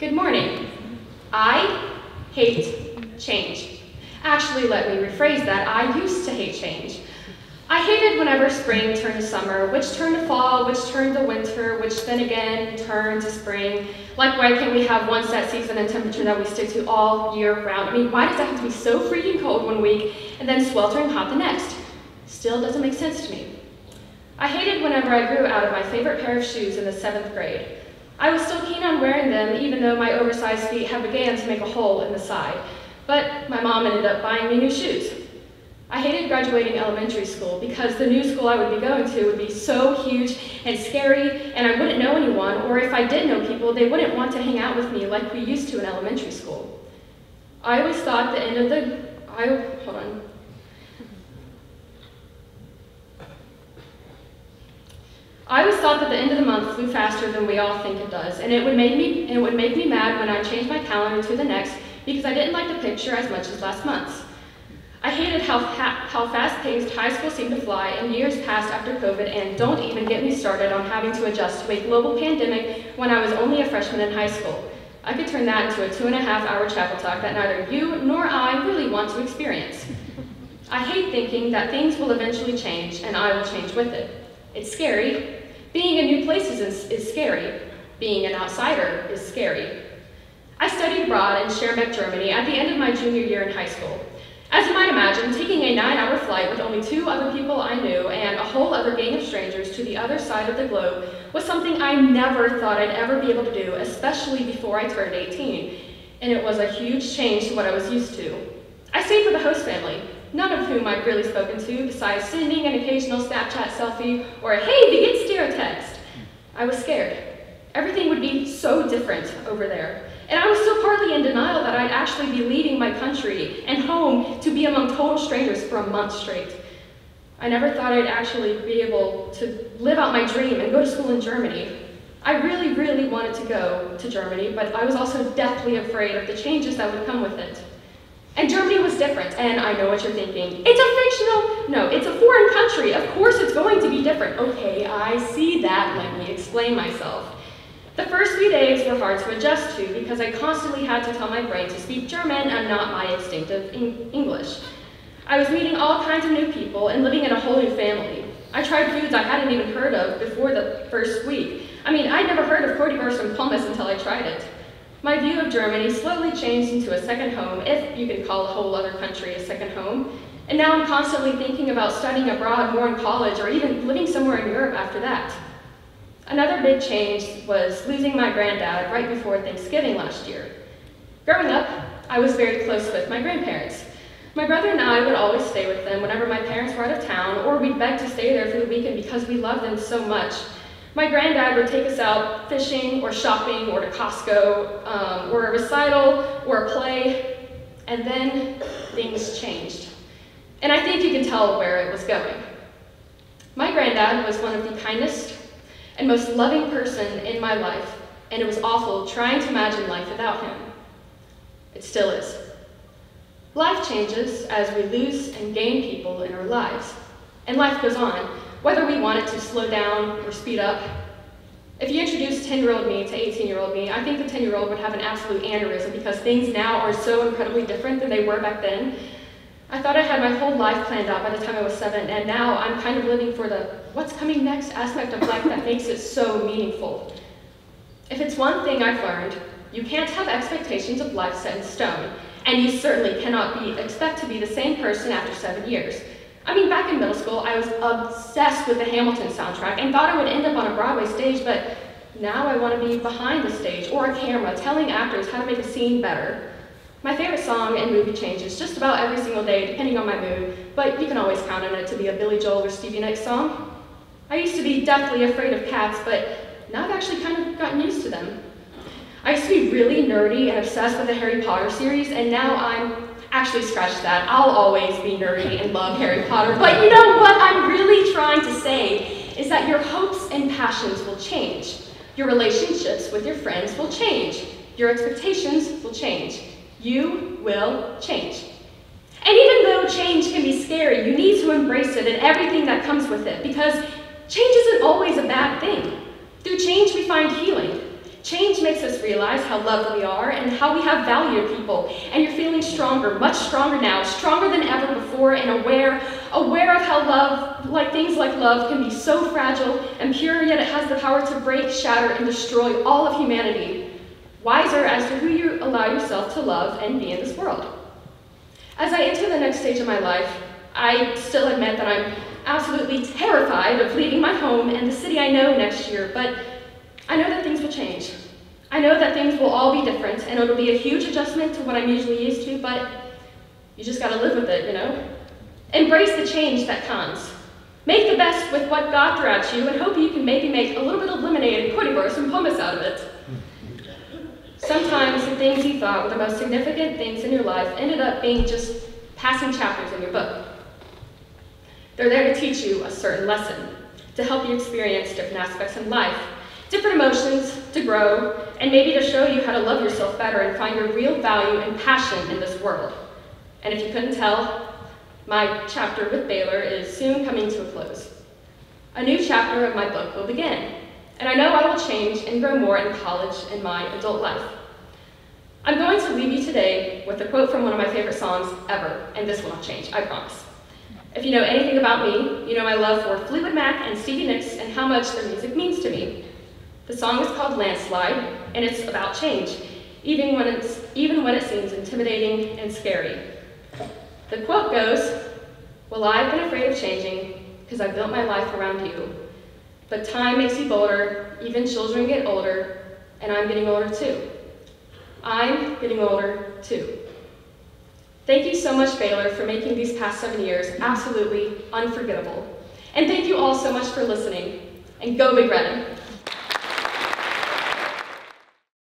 Good morning. I hate change. Actually, let me rephrase that. I used to hate change. I hated whenever spring turned to summer, which turned to fall, which turned to winter, which then again turned to spring. Like, why can't we have one set season and temperature that we stick to all year round? I mean, why does it have to be so freaking cold one week and then sweltering hot the next? Still doesn't make sense to me. I hated whenever I grew out of my favorite pair of shoes in the 7th grade. I was still keen on wearing them, even though my oversized feet had began to make a hole in the side. But my mom ended up buying me new shoes. I hated graduating elementary school because the new school I would be going to would be so huge and scary, and I wouldn't know anyone, or if I did know people, they wouldn't want to hang out with me like we used to in elementary school. I always thought the end of the, I always thought that the end of the month flew faster than we all think it does, and it would make me mad when I changed my calendar to the next because I didn't like the picture as much as last month's. I hated how fast-paced high school seemed to fly and years passed after COVID, and don't even get me started on having to adjust to a global pandemic when I was only a freshman in high school. I could turn that into a 2.5-hour chapel talk that neither you nor I really want to experience. I hate thinking that things will eventually change and I will change with it. It's scary. Being in new places is scary. Being an outsider is scary. I studied abroad in Schermbeck, Germany at the end of my junior year in high school. As you might imagine, taking a 9-hour flight with only 2 other people I knew and a whole other gang of strangers to the other side of the globe was something I never thought I'd ever be able to do, especially before I turned 18. And it was a huge change to what I was used to. I stayed with a host family, none of whom I'd really spoken to besides sending an occasional Snapchat selfie or a "hey, begin stereo" text. I was scared. Everything would be so different over there. And I was still partly in denial that I'd actually be leaving my country and home to be among total strangers for a month straight. I never thought I'd actually be able to live out my dream and go to school in Germany. I really, really wanted to go to Germany, but I was also deathly afraid of the changes that would come with it. And Germany was different, and I know what you're thinking. It's a foreign country. Of course it's going to be different. Okay, I see that. Let me explain myself. The first few days were hard to adjust to because I constantly had to tell my brain to speak German and not my instinctive English. I was meeting all kinds of new people and living in a whole new family. I tried foods I hadn't even heard of before the first week. I mean, I'd never heard of currywurst and pommes until I tried it. My view of Germany slowly changed into a second home, if you can call a whole other country a second home. And now I'm constantly thinking about studying abroad more in college or even living somewhere in Europe after that. Another big change was losing my granddad right before Thanksgiving last year. Growing up, I was very close with my grandparents. My brother and I would always stay with them whenever my parents were out of town, or we'd beg to stay there for the weekend because we loved them so much. My granddad would take us out fishing or shopping or to Costco or a recital or a play, and then things changed. And I think you can tell where it was going. My granddad was one of the kindest and most loving person in my life, and it was awful trying to imagine life without him. It still is. Life changes as we lose and gain people in our lives, and life goes on, whether we want it to slow down or speed up. If you introduce 10-year-old me to 18-year-old me, I think the 10-year-old would have an absolute aneurysm because things now are so incredibly different than they were back then. I thought I had my whole life planned out by the time I was 7, and now I'm kind of living for the what's coming next aspect of life that makes it so meaningful. If it's one thing I've learned, you can't have expectations of life set in stone, and you certainly cannot expect to be the same person after 7 years. I mean, back in middle school, I was obsessed with the Hamilton soundtrack and thought I would end up on a Broadway stage, but now I want to be behind the stage or a camera telling actors how to make a scene better. My favorite song and movie changes just about every single day, depending on my mood, but you can always count on it to be a Billy Joel or Stevie Nicks song. I used to be deathly afraid of cats, but now I've actually kind of gotten used to them. I used to be really nerdy and obsessed with the Harry Potter series, and now actually, scratch that. I'll always be nerdy and love Harry Potter, but you know what I'm really trying to say is that your hopes and passions will change. Your relationships with your friends will change. Your expectations will change. You will change. And even though change can be scary, you need to embrace it and everything that comes with it, because change isn't always a bad thing. Through change, we find healing. Change makes us realize how loved we are and how we have value to people. And you're feeling stronger, much stronger now, stronger than ever before, and aware of how love, like things like love, can be so fragile and pure, yet it has the power to break, shatter, and destroy all of humanity. Wiser as to who you allow yourself to love and be in this world. As I enter the next stage of my life, I still admit that I'm absolutely terrified of leaving my home and the city I know next year, but I know that things will change. I know that things will all be different, and it'll be a huge adjustment to what I'm usually used to, but you just gotta live with it, you know? Embrace the change that comes. Make the best with what God threw at you, and hope you can maybe make a little bit of lemonade and currywurst and hummus out of it. Sometimes the things you thought were the most significant things in your life ended up being just passing chapters in your book. They're there to teach you a certain lesson, to help you experience different aspects in life, different emotions, to grow, and maybe to show you how to love yourself better and find your real value and passion in this world. And if you couldn't tell, my chapter with Baylor is soon coming to a close. A new chapter of my book will begin, and I know I will change and grow more in college and my adult life. I'm going to leave you today with a quote from one of my favorite songs ever, and this will not change, I promise. If you know anything about me, you know my love for Fleetwood Mac and Stevie Nicks and how much their music means to me. The song is called Landslide, and it's about change, even when it seems intimidating and scary. The quote goes, "Well, I've been afraid of changing because I built my life around you. But time makes you bolder, even children get older, and I'm getting older too. I'm getting older too." Thank you so much, Baylor, for making these past 7 years absolutely unforgettable. And thank you all so much for listening. And go Big Red.